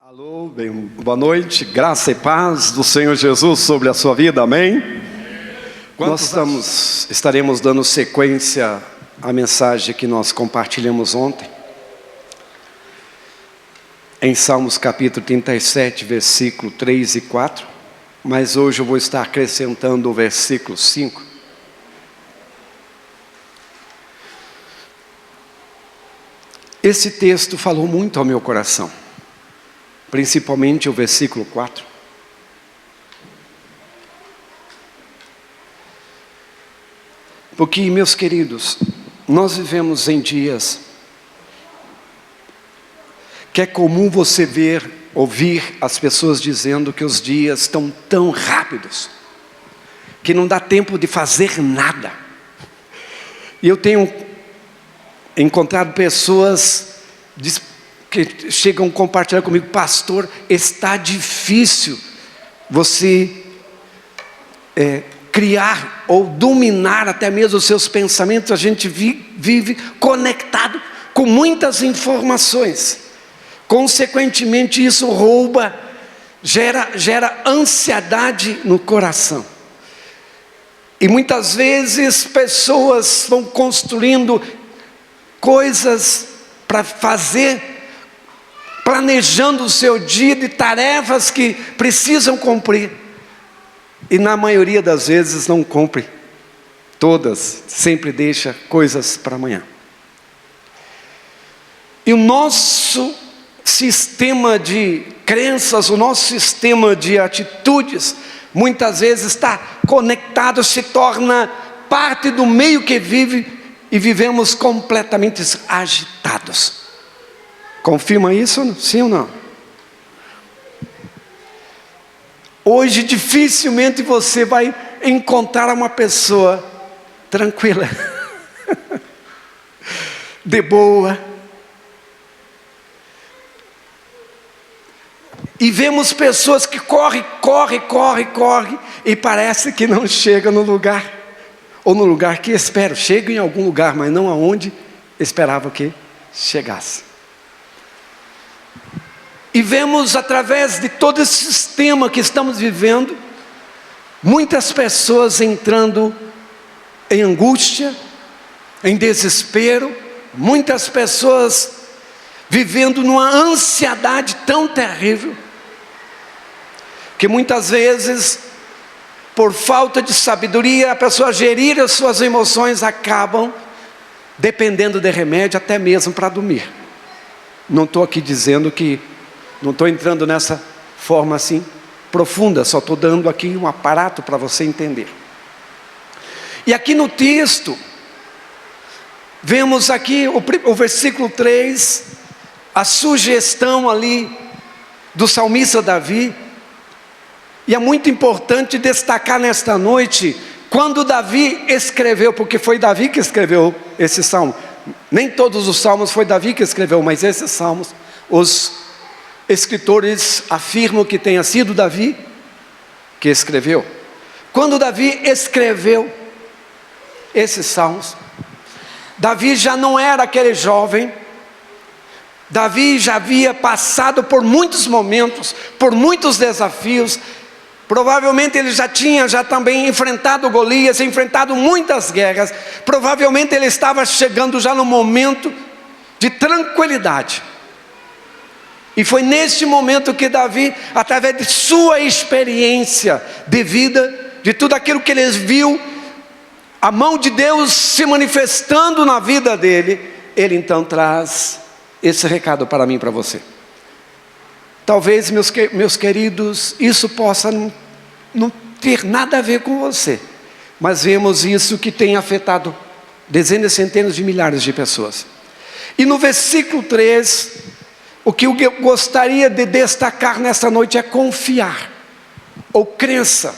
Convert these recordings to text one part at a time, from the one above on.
Alô, bem, boa noite, graça e paz do Senhor Jesus sobre a sua vida, amém? Estaremos dando sequência à mensagem que nós compartilhamos ontem, em Salmos capítulo 37, versículo 3 e 4, mas hoje eu vou estar acrescentando o versículo 5. Esse texto falou muito ao meu coração, principalmente o versículo 4. Porque, meus queridos, nós vivemos em dias que é comum você ouvir as pessoas dizendo que os dias estão tão rápidos, que não dá tempo de fazer nada. E eu tenho encontrado pessoas que chegam a compartilhar comigo: pastor, está difícil você criar ou dominar até mesmo os seus pensamentos. A gente vive conectado com muitas informações, consequentemente isso gera ansiedade no coração. E muitas vezes pessoas vão construindo coisas para fazer, planejando o seu dia de tarefas que precisam cumprir, e na maioria das vezes não cumpre todas, sempre deixa coisas para amanhã. E o nosso sistema de crenças, o nosso sistema de atitudes, muitas vezes está conectado, se torna parte do meio que vive, e vivemos completamente agitados. Confirma isso? Sim ou não? Hoje dificilmente você vai encontrar uma pessoa tranquila, de boa. E vemos pessoas que correm, e parece que não chegam no lugar, ou no lugar que esperam. Chegam em algum lugar, mas não aonde esperavam que chegasse. E vemos através de todo esse sistema que estamos vivendo, muitas pessoas entrando em angústia, em desespero, muitas pessoas vivendo numa ansiedade tão terrível, que muitas vezes, por falta de sabedoria, a pessoa gerir as suas emoções, acabam dependendo de remédio até mesmo para dormir. Não estou aqui dizendo que, não estou entrando nessa forma assim profunda, só estou dando aqui um aparato para você entender. E aqui no texto, vemos aqui o versículo 3, a sugestão ali do salmista Davi. E é muito importante destacar nesta noite, quando Davi escreveu, porque foi Davi que escreveu esse salmo. Nem todos os salmos foi Davi que escreveu, mas esses salmos, os escritores afirmam que tenha sido Davi que escreveu. Quando Davi escreveu esses salmos, Davi já não era aquele jovem. Davi já havia passado por muitos momentos, por muitos desafios. Provavelmente ele já tinha também enfrentado Golias, enfrentado muitas guerras. Provavelmente ele estava chegando já no momento de tranquilidade. E foi neste momento que Davi, através de sua experiência de vida, de tudo aquilo que ele viu, a mão de Deus se manifestando na vida dele, ele então traz esse recado para mim e para você. Talvez, meus queridos, isso possa não ter nada a ver com você, mas vemos isso que tem afetado dezenas, centenas de milhares de pessoas. E no versículo 3, o que eu gostaria de destacar nesta noite é confiar, ou crença.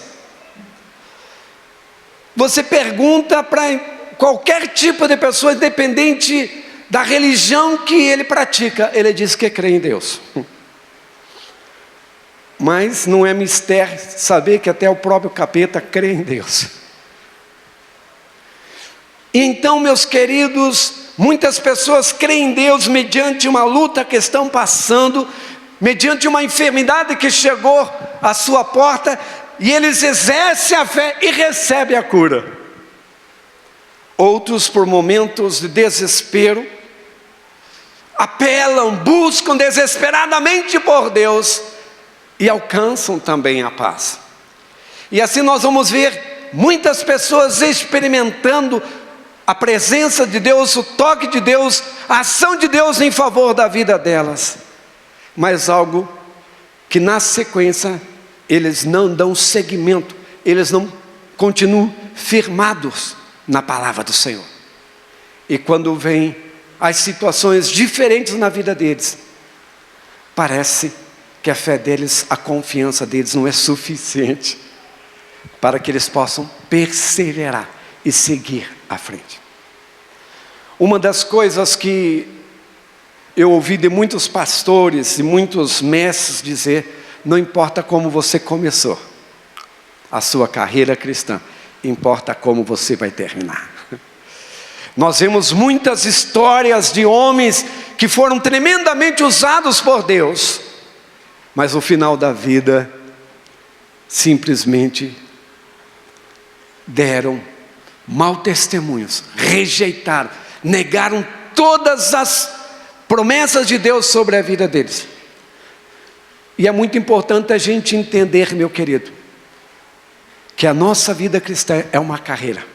Você pergunta para qualquer tipo de pessoa, independente da religião que ele pratica, ele diz que crê em Deus. Mas não é mistério saber que até o próprio capeta crê em Deus. E então, meus queridos, muitas pessoas creem em Deus mediante uma luta que estão passando, mediante uma enfermidade que chegou à sua porta, e eles exercem a fé e recebem a cura. Outros, por momentos de desespero, apelam, buscam desesperadamente por Deus e alcançam também a paz. E assim nós vamos ver muitas pessoas experimentando a presença de Deus, o toque de Deus, a ação de Deus em favor da vida delas. Mas algo que na sequência eles não dão seguimento, eles não continuam firmados na palavra do Senhor. E quando vem as situações diferentes na vida deles, parece que a fé deles, a confiança deles não é suficiente para que eles possam perseverar e seguir à frente. Uma das coisas que eu ouvi de muitos pastores e muitos mestres dizer: não importa como você começou a sua carreira cristã, importa como você vai terminar. Nós vemos muitas histórias de homens que foram tremendamente usados por Deus, mas no final da vida simplesmente deram mau testemunhos, rejeitaram, negaram todas as promessas de Deus sobre a vida deles. E é muito importante a gente entender, meu querido, que a nossa vida cristã é uma carreira,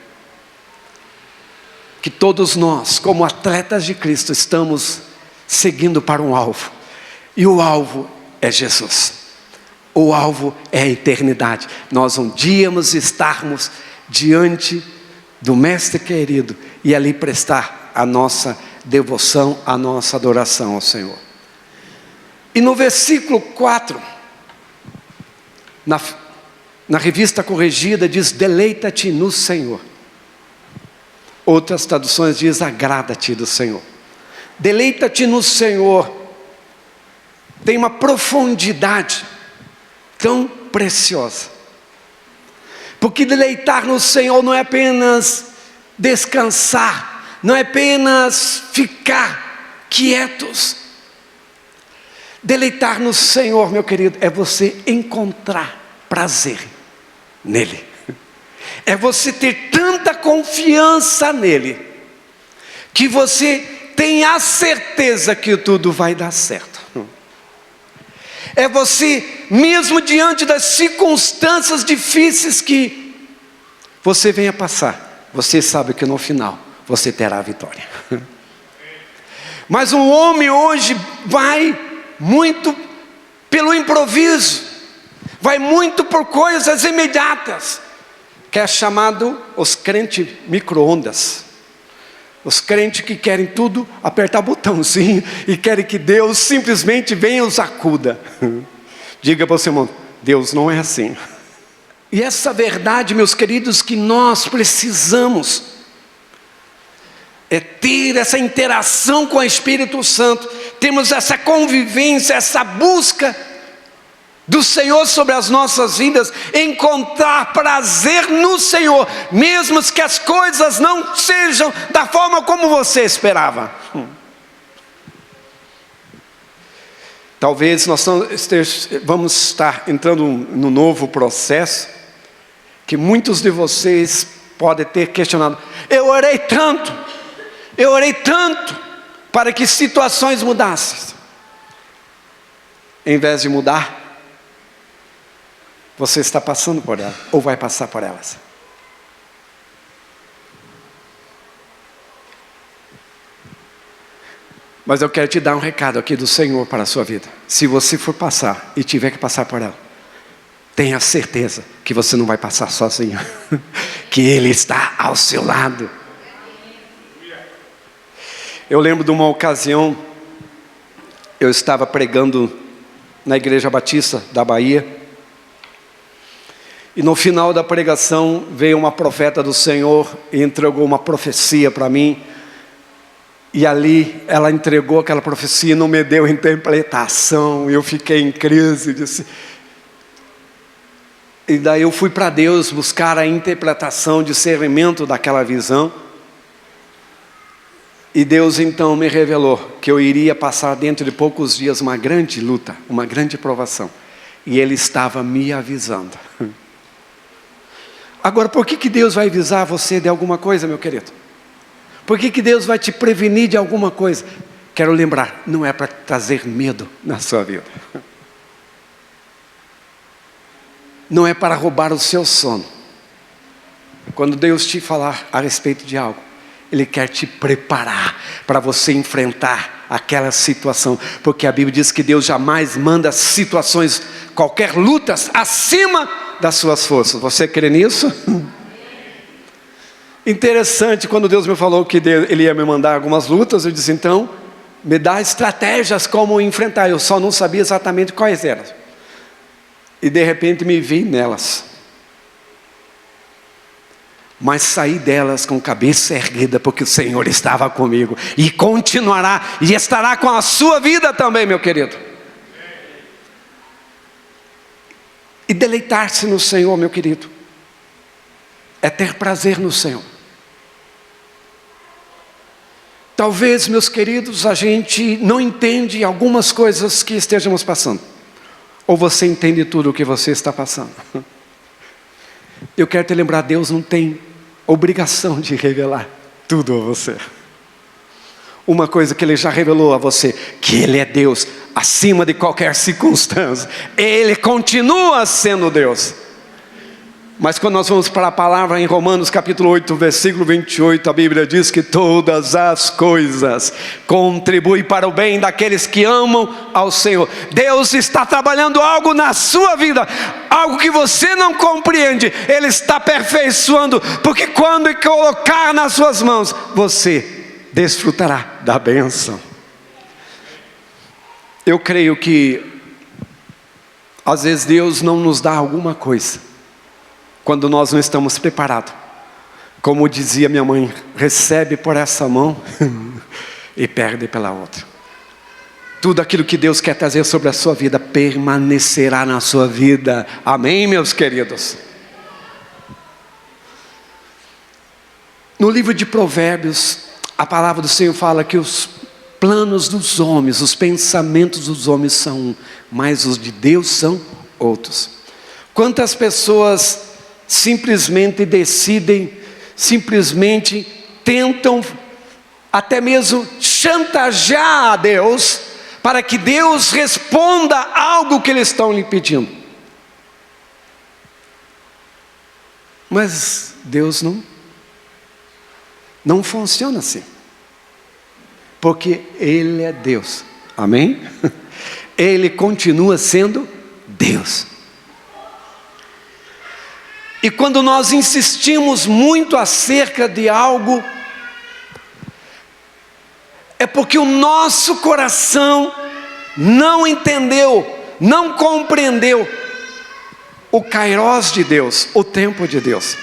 que todos nós, como atletas de Cristo, estamos seguindo para um alvo, e o alvo é Jesus, o alvo é a eternidade. Nós um dia vamos estarmos diante do Mestre querido, e ali prestar a nossa devoção, a nossa adoração ao Senhor. E no versículo 4, na revista corrigida diz: deleita-te no Senhor. Outras traduções diz: agrada-te do Senhor. Deleita-te no Senhor tem uma profundidade tão preciosa, porque deleitar no Senhor não é apenas descansar, não é apenas ficar quietos. Deleitar no Senhor, meu querido, é você encontrar prazer nele, é você ter tanta confiança nele, que você tem a certeza que tudo vai dar certo. É você, mesmo diante das circunstâncias difíceis que você venha passar, você sabe que no final você terá a vitória. Mas um homem hoje vai muito pelo improviso, vai muito por coisas imediatas, que é chamado os crentes micro-ondas, os crentes que querem tudo, apertar botãozinho, e querem que Deus simplesmente venha e os acuda. Diga para o seu irmão: Deus não é assim. E essa verdade, meus queridos, que nós precisamos é ter essa interação com o Espírito Santo, temos essa convivência, essa busca do Senhor sobre as nossas vidas, encontrar prazer no Senhor, mesmo que as coisas não sejam da forma como você esperava. Talvez nós vamos estar entrando num novo processo, que muitos de vocês podem ter questionado: eu orei tanto para que situações mudassem. Em vez de mudar, você está passando por elas, ou vai passar por elas. Mas eu quero te dar um recado aqui do Senhor para a sua vida. Se você for passar e tiver que passar por ela, tenha certeza que você não vai passar sozinho, que Ele está ao seu lado. Eu lembro de uma ocasião, eu estava pregando na Igreja Batista da Bahia, e no final da pregação veio uma profeta do Senhor e entregou uma profecia para mim. E ali ela entregou aquela profecia e não me deu interpretação. Eu fiquei em crise, disse. E daí eu fui para Deus buscar a interpretação, discernimento daquela visão. E Deus então me revelou que eu iria passar dentro de poucos dias uma grande luta, uma grande provação. E Ele estava me avisando. Agora, por que Deus vai avisar você de alguma coisa, meu querido? Por que Deus vai te prevenir de alguma coisa? Quero lembrar, não é para trazer medo na sua vida. Não é para roubar o seu sono. Quando Deus te falar a respeito de algo, Ele quer te preparar para você enfrentar aquela situação. Porque a Bíblia diz que Deus jamais manda situações, qualquer lutas, acima das suas forças. Você crê nisso? Interessante, quando Deus me falou que Ele ia me mandar algumas lutas, eu disse, então, me dá estratégias como enfrentar. Eu só não sabia exatamente quais eram. E de repente me vi nelas. Mas saí delas com cabeça erguida, porque o Senhor estava comigo. E continuará, e estará com a sua vida também, meu querido. E deleitar-se no Senhor, meu querido, é ter prazer no Senhor. Talvez, meus queridos, a gente não entende algumas coisas que estejamos passando. Ou você entende tudo o que você está passando. Eu quero te lembrar, Deus não tem obrigação de revelar tudo a você. Uma coisa que Ele já revelou a você, que Ele é Deus, acima de qualquer circunstância. Ele continua sendo Deus. Mas quando nós vamos para a palavra em Romanos capítulo 8, versículo 28, a Bíblia diz que todas as coisas contribuem para o bem daqueles que amam ao Senhor. Deus está trabalhando algo na sua vida, algo que você não compreende, Ele está aperfeiçoando, porque quando Ele colocar nas suas mãos, você desfrutará da bênção. Eu creio que às vezes Deus não nos dá alguma coisa quando nós não estamos preparados. Como dizia minha mãe, recebe por essa mão e perde pela outra. Tudo aquilo que Deus quer trazer sobre a sua vida permanecerá na sua vida. Amém, meus queridos? No livro de Provérbios, a palavra do Senhor fala que os planos dos homens, os pensamentos dos homens são um, mas os de Deus são outros. Quantas pessoas simplesmente decidem, simplesmente tentam até mesmo chantagear a Deus, para que Deus responda algo que eles estão lhe pedindo. Mas Deus não funciona assim, porque Ele é Deus, amém? Ele continua sendo Deus. E quando nós insistimos muito acerca de algo, é porque o nosso coração não entendeu, não compreendeu o Kairos de Deus, o tempo de Deus.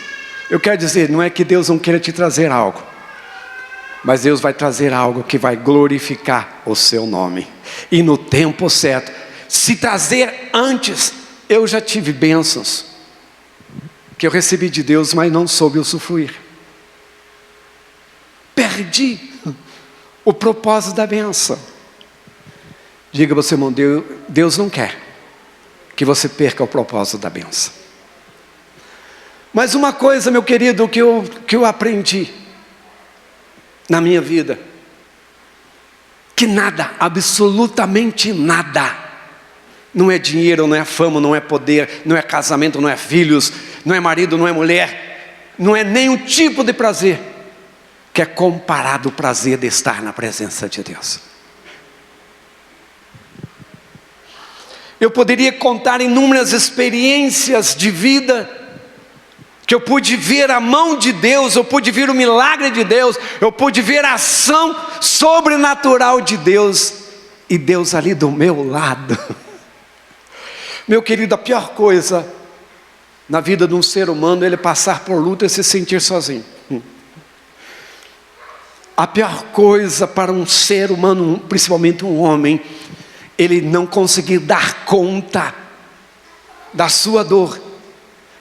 Eu quero dizer, não é que Deus não queira te trazer algo, mas Deus vai trazer algo que vai glorificar o seu nome. E no tempo certo, se trazer antes, eu já tive bênçãos que eu recebi de Deus, mas não soube usufruir. Perdi o propósito da bênção. Diga você, irmão, Deus não quer que você perca o propósito da bênção. Mas uma coisa, meu querido, que eu aprendi na minha vida, que nada, absolutamente nada, não é dinheiro, não é fama, não é poder, não é casamento, não é filhos, não é marido, não é mulher, não é nenhum tipo de prazer que é comparado ao prazer de estar na presença de Deus. Eu poderia contar inúmeras experiências de vida, que eu pude ver a mão de Deus, eu pude ver o milagre de Deus, eu pude ver a ação sobrenatural de Deus, e Deus ali do meu lado. Meu querido, a pior coisa na vida de um ser humano é ele passar por luta e se sentir sozinho. A pior coisa para um ser humano, principalmente um homem, ele não conseguir dar conta da sua dor,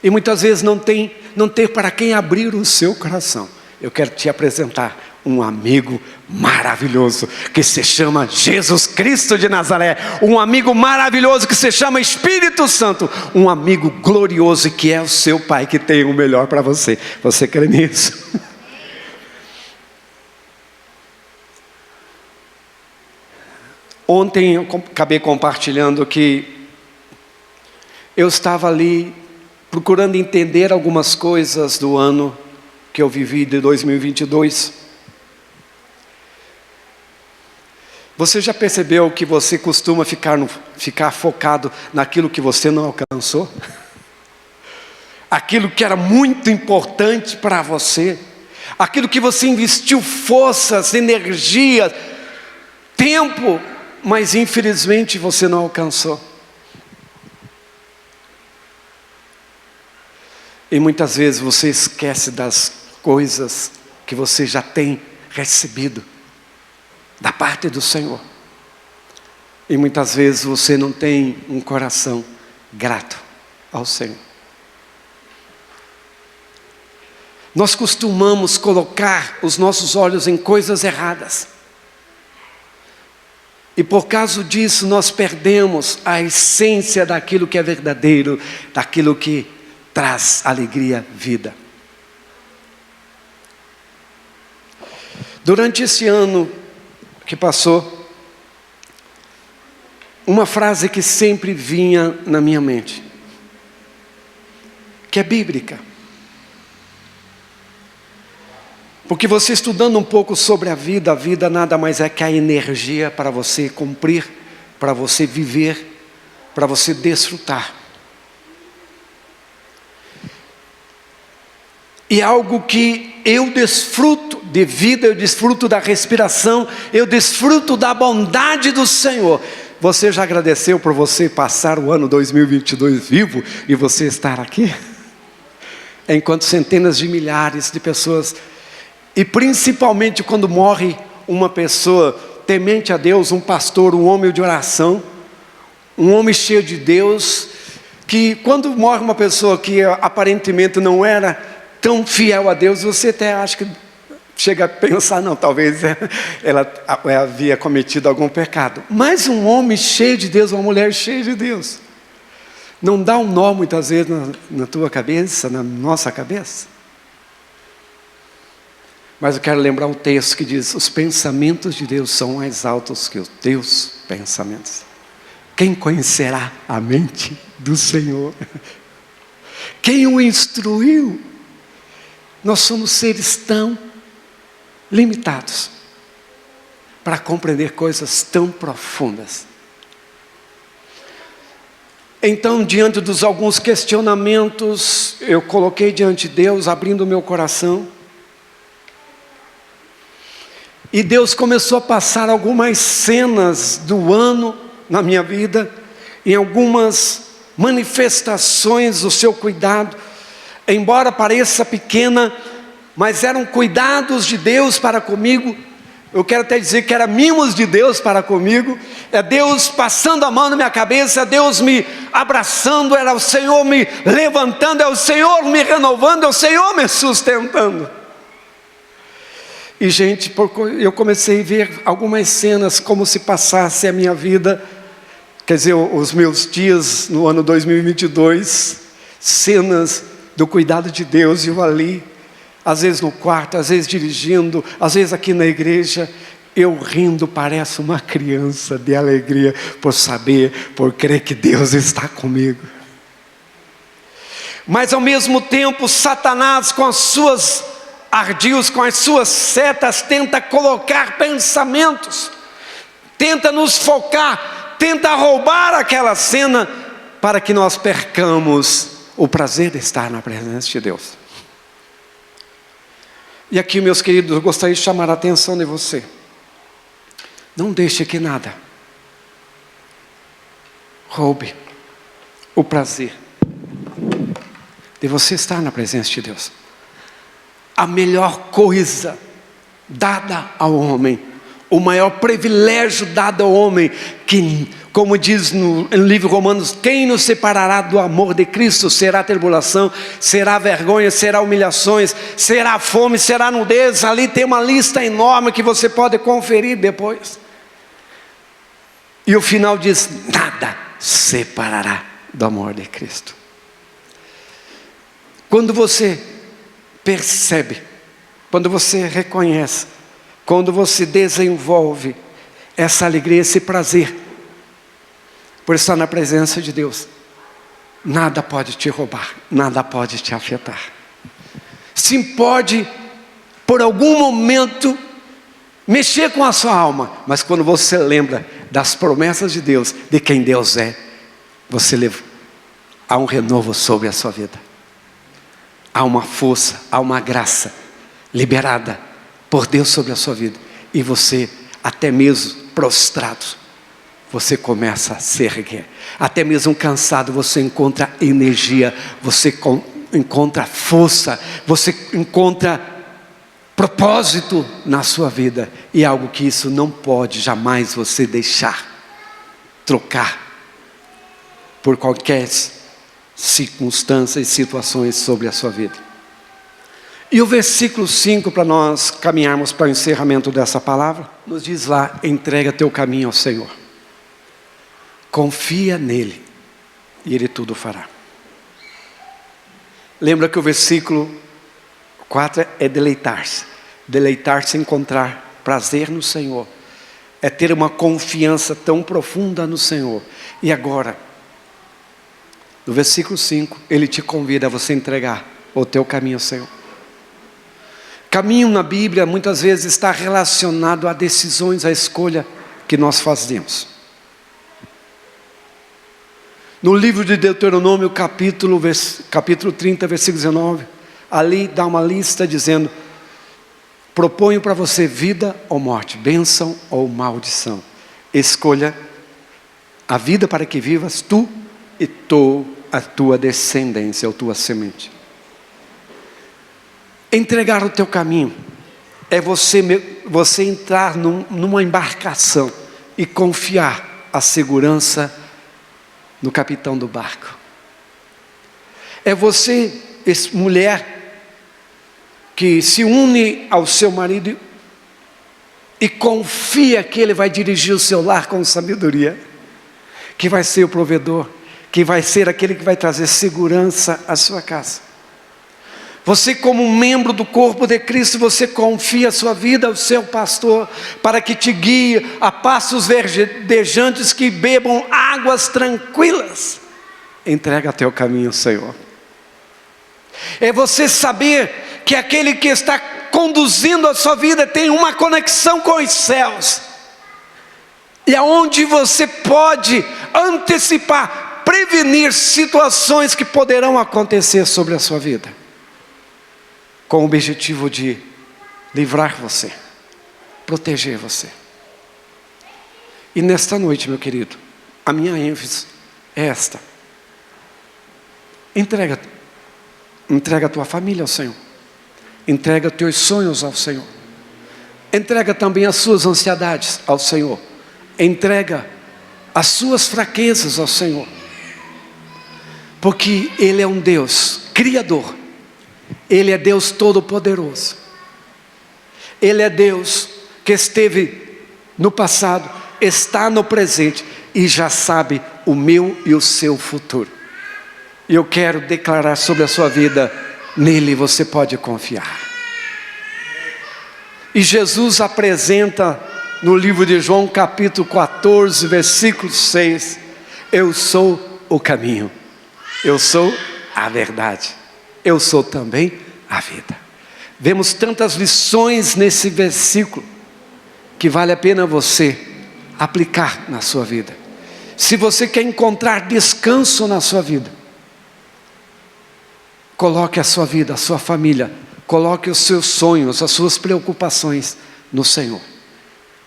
e muitas vezes não ter para quem abrir o seu coração. Eu quero te apresentar um amigo maravilhoso que se chama Jesus Cristo de Nazaré, um amigo maravilhoso que se chama Espírito Santo, um amigo glorioso que é o seu Pai, que tem o melhor para você. Você crê nisso? Ontem eu acabei compartilhando que eu estava ali procurando entender algumas coisas do ano que eu vivi de 2022. Você já percebeu que você costuma ficar focado naquilo que você não alcançou? Aquilo que era muito importante para você, aquilo que você investiu forças, energia, tempo, mas infelizmente você não alcançou. E muitas vezes você esquece das coisas que você já tem recebido da parte do Senhor. E muitas vezes você não tem um coração grato ao Senhor. Nós costumamos colocar os nossos olhos em coisas erradas. E por causa disso nós perdemos a essência daquilo que é verdadeiro, daquilo que traz alegria, vida. Durante esse ano que passou, uma frase que sempre vinha na minha mente, que é bíblica. Porque você estudando um pouco sobre a vida nada mais é que a energia para você cumprir, para você viver, para você desfrutar. E algo que eu desfruto de vida, eu desfruto da respiração, eu desfruto da bondade do Senhor. Você já agradeceu por você passar o ano 2022 vivo e você estar aqui? Enquanto centenas de milhares de pessoas, e principalmente quando morre uma pessoa temente a Deus, um pastor, um homem de oração, um homem cheio de Deus, que quando morre uma pessoa que aparentemente não era tão fiel a Deus, você até acha que chega a pensar, não, talvez ela havia cometido algum pecado. Mas um homem cheio de Deus, uma mulher cheia de Deus, não dá um nó muitas vezes na tua cabeça, na nossa cabeça? Mas eu quero lembrar um texto que diz: os pensamentos de Deus são mais altos que os teus pensamentos. Quem conhecerá a mente do Senhor? Quem o instruiu? Nós somos seres tão limitados para compreender coisas tão profundas. Então, diante dos alguns questionamentos, eu coloquei diante de Deus, abrindo o meu coração. E Deus começou a passar algumas cenas do ano na minha vida, em algumas manifestações do seu cuidado. Embora pareça pequena, mas eram cuidados de Deus para comigo. Eu quero até dizer que eram mimos de Deus para comigo. É Deus passando a mão na minha cabeça, é Deus me abraçando, era o Senhor me levantando, é o Senhor me renovando, é o Senhor me sustentando. E gente, eu comecei a ver algumas cenas como se passasse a minha vida, quer dizer, os meus dias no ano 2022, cenas do cuidado de Deus, e eu ali, às vezes no quarto, às vezes dirigindo, às vezes aqui na igreja, eu rindo, parece uma criança de alegria, por saber, por crer que Deus está comigo. Mas ao mesmo tempo, Satanás com as suas ardios, com as suas setas, tenta colocar pensamentos, tenta nos focar, tenta roubar aquela cena, para que nós percamos o prazer de estar na presença de Deus. E aqui, meus queridos, eu gostaria de chamar a atenção de você. Não deixe que nada roube o prazer de você estar na presença de Deus. A melhor coisa dada ao homem, O maior privilégio dado ao homem, que, como diz no livro Romanos, quem nos separará do amor de Cristo? Será tribulação, será vergonha, será humilhações, será fome, será nudez. Ali tem uma lista enorme que você pode conferir depois. E o final diz: nada separará do amor de Cristo. Quando você percebe, quando você reconhece, quando você desenvolve essa alegria, esse prazer por estar na presença de Deus, nada pode te roubar, nada pode te afetar. Sim, pode por algum momento mexer com a sua alma, mas quando você lembra das promessas de Deus, de quem Deus é, há um renovo sobre a sua vida. Há uma força, há uma graça liberada por Deus sobre a sua vida. E você, até mesmo prostrado, você começa a se erguer. Até mesmo cansado, você encontra energia, você encontra força, você encontra propósito na sua vida. E algo que isso não pode jamais você deixar trocar por qualquer circunstâncias e situações sobre a sua vida. E o versículo 5, para nós caminharmos para o encerramento dessa palavra, nos diz lá: entrega teu caminho ao Senhor, confia nele e ele tudo fará. Lembra que o versículo 4 é deleitar-se. Deleitar-se é encontrar prazer no Senhor, é ter uma confiança tão profunda no Senhor. E agora, no versículo 5, ele te convida a você entregar o teu caminho ao Senhor. Caminho na Bíblia muitas vezes está relacionado a decisões, a escolha que nós fazemos. No livro de Deuteronômio, capítulo 30, versículo 19, ali dá uma lista dizendo: proponho para você vida ou morte, bênção ou maldição. Escolha a vida para que vivas tu e a tua descendência, ou tua semente. Entregar o teu caminho é você entrar numa embarcação e confiar a segurança no capitão do barco. É você, mulher, que se une ao seu marido e confia que ele vai dirigir o seu lar com sabedoria, que vai ser o provedor, que vai ser aquele que vai trazer segurança à sua casa. Você, como membro do corpo de Cristo, você confia a sua vida ao seu pastor, para que te guie a pastos verdejantes, que bebam águas tranquilas. Entrega teu caminho ao Senhor. É você saber que aquele que está conduzindo a sua vida tem uma conexão com os céus, e aonde você pode antecipar, prevenir situações que poderão acontecer sobre a sua vida, com o objetivo de livrar você, proteger você. E nesta noite, meu querido, a minha ênfase é esta: entrega a tua família ao Senhor, entrega teus sonhos ao Senhor, entrega também as suas ansiedades ao Senhor, entrega as suas fraquezas ao Senhor, porque Ele é um Deus Criador, Ele é Deus Todo-Poderoso, Ele é Deus que esteve no passado, está no presente e já sabe o meu e o seu futuro. E eu quero declarar sobre a sua vida: nele você pode confiar. E Jesus apresenta no livro de João, capítulo 14, versículo 6, eu sou o caminho, eu sou a verdade, eu sou também a vida. Vemos tantas lições nesse versículo que vale a pena você aplicar na sua vida. Se você quer encontrar descanso na sua vida, coloque a sua vida, a sua família, coloque os seus sonhos, as suas preocupações no Senhor,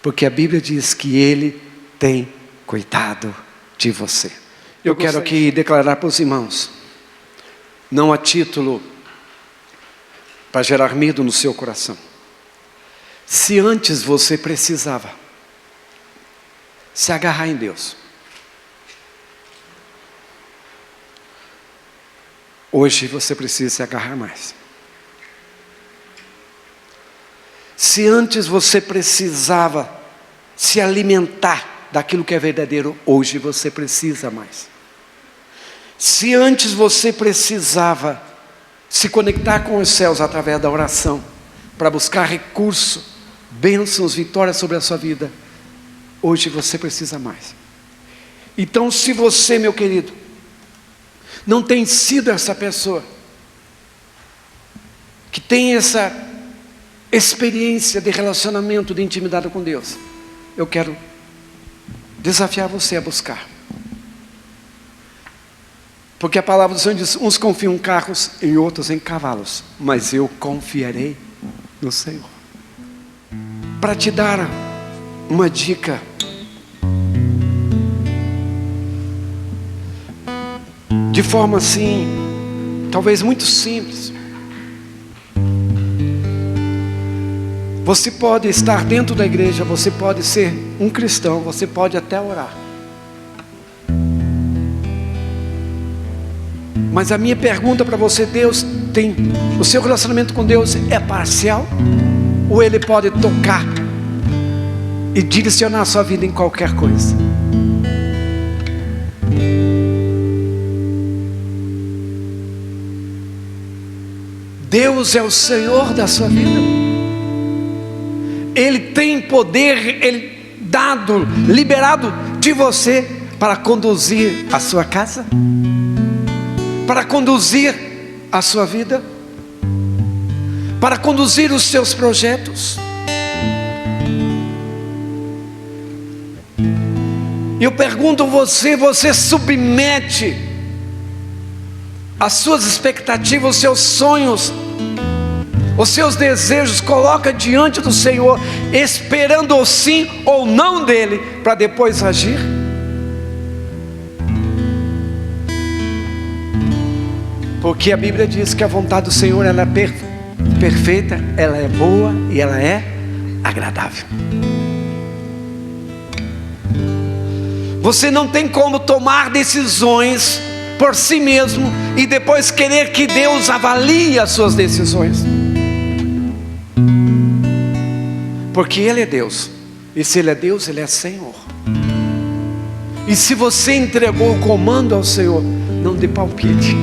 porque a Bíblia diz que Ele tem cuidado de você. Eu quero aqui declarar para os irmãos, não a título para gerar medo no seu coração, Se antes você precisava se agarrar em Deus, hoje você precisa se agarrar mais. Se antes você precisava se alimentar daquilo que é verdadeiro, hoje você precisa mais. Se antes você precisava se conectar com os céus através da oração, para buscar recurso, bênçãos, vitórias sobre a sua vida, hoje você precisa mais. Então, se você, meu querido, não tem sido essa pessoa que tem essa experiência de relacionamento, de intimidade com Deus, eu quero desafiar você a buscar. Porque a palavra do Senhor diz: uns confiam em carros e outros em cavalos, mas eu confiarei no Senhor. Para te dar uma dica, de forma assim, talvez muito simples, você pode estar dentro da igreja, você pode ser um cristão, você pode até orar. Mas a minha pergunta para você: o seu relacionamento com Deus é parcial? Ou Ele pode tocar e direcionar a sua vida em qualquer coisa? Deus é o Senhor da sua vida. Ele tem poder, Ele liberado de você para conduzir a sua casa, para conduzir a sua vida, para conduzir os seus projetos. Eu pergunto a você: você submete as suas expectativas, os seus sonhos, os seus desejos, coloca diante do Senhor, esperando o sim ou não dEle, para depois agir? Porque a Bíblia diz que a vontade do Senhor, ela é perfeita, ela é boa e ela é agradável. Você não tem como tomar decisões por si mesmo e depois querer que Deus avalie as suas decisões. Porque Ele é Deus, e se Ele é Deus, Ele é Senhor. E se você entregou o comando ao Senhor, não dê palpite.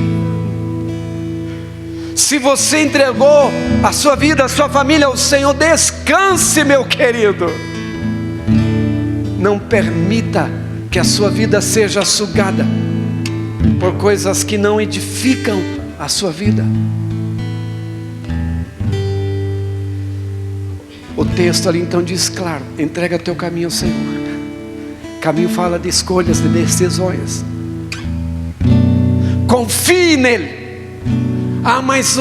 Se você entregou a sua vida, a sua família ao Senhor, descanse, meu querido. Não permita que a sua vida seja sugada por coisas que não edificam a sua vida. O texto ali então diz claro: entrega teu caminho ao Senhor. Caminho fala de escolhas, de decisões. Confie nele. Mas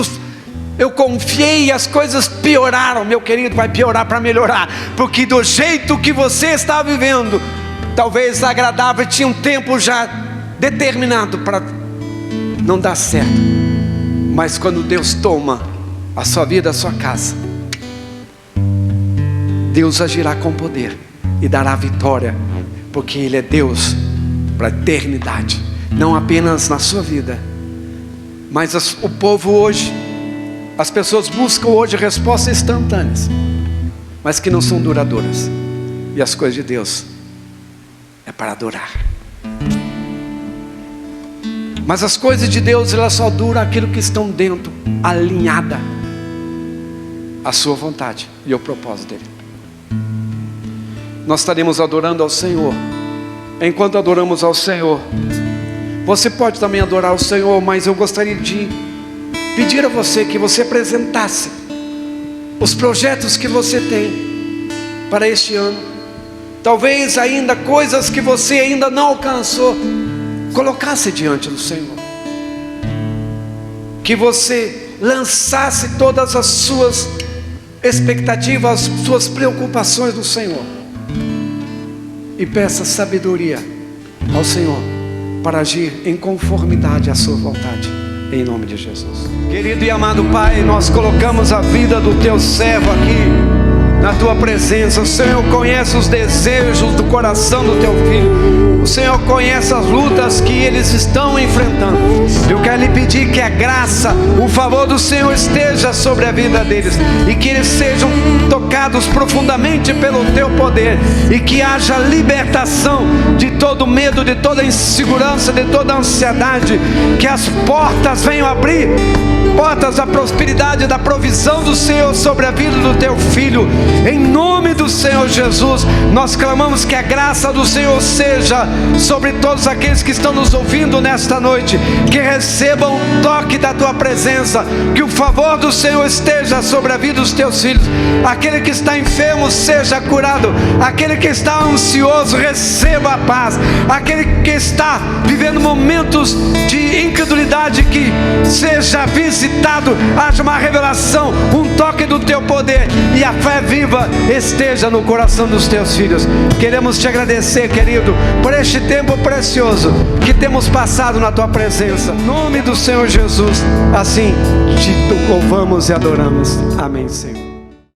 eu confiei e as coisas pioraram. Meu querido, vai piorar para melhorar. Porque do jeito que você está vivendo, talvez agradável, tinha um tempo já determinado para não dar certo. Mas quando Deus toma a sua vida, a sua casa, Deus agirá com poder e dará vitória, porque Ele é Deus para a eternidade, não apenas na sua vida. Mas o povo hoje, as pessoas buscam hoje respostas instantâneas, mas que não são duradouras. E as coisas de Deus é para adorar. Mas as coisas de Deus, elas só duram aquilo que estão dentro, alinhada à sua vontade e ao propósito dEle. Nós estaremos adorando ao Senhor. Enquanto adoramos ao Senhor, você pode também adorar ao Senhor, mas eu gostaria de pedir a você que você apresentasse os projetos que você tem para este ano. Talvez ainda coisas que você ainda não alcançou, colocasse diante do Senhor. Que você lançasse todas as suas expectativas, as suas preocupações no Senhor. E peça sabedoria ao Senhor para agir em conformidade à sua vontade, em nome de Jesus. Querido e amado Pai, nós colocamos a vida do teu servo aqui na tua presença. O Senhor conhece os desejos do coração do teu filho. O Senhor conhece as lutas que eles estão enfrentando. Eu quero lhe pedir que a graça, o favor do Senhor esteja sobre a vida deles, e que eles sejam tocados profundamente pelo teu poder, e que haja libertação de todo medo, de toda insegurança, de toda ansiedade. Que as portas venham abrir, portas da prosperidade, da provisão do Senhor sobre a vida do teu filho. Em nome do Senhor Jesus, nós clamamos que a graça do Senhor seja sobre todos aqueles que estão nos ouvindo nesta noite, que recebam um toque da tua presença, que o favor do Senhor esteja sobre a vida dos teus filhos. Aquele que está enfermo seja curado, aquele que está ansioso receba a paz, aquele que está vivendo momentos de incredulidade, que seja visitado, haja uma revelação, um toque do teu poder, e a fé viva esteja no coração dos teus filhos. Queremos te agradecer, querido, por este tempo precioso que temos passado na tua presença. Em nome do Senhor Jesus, assim te louvamos e adoramos. Amém, Senhor.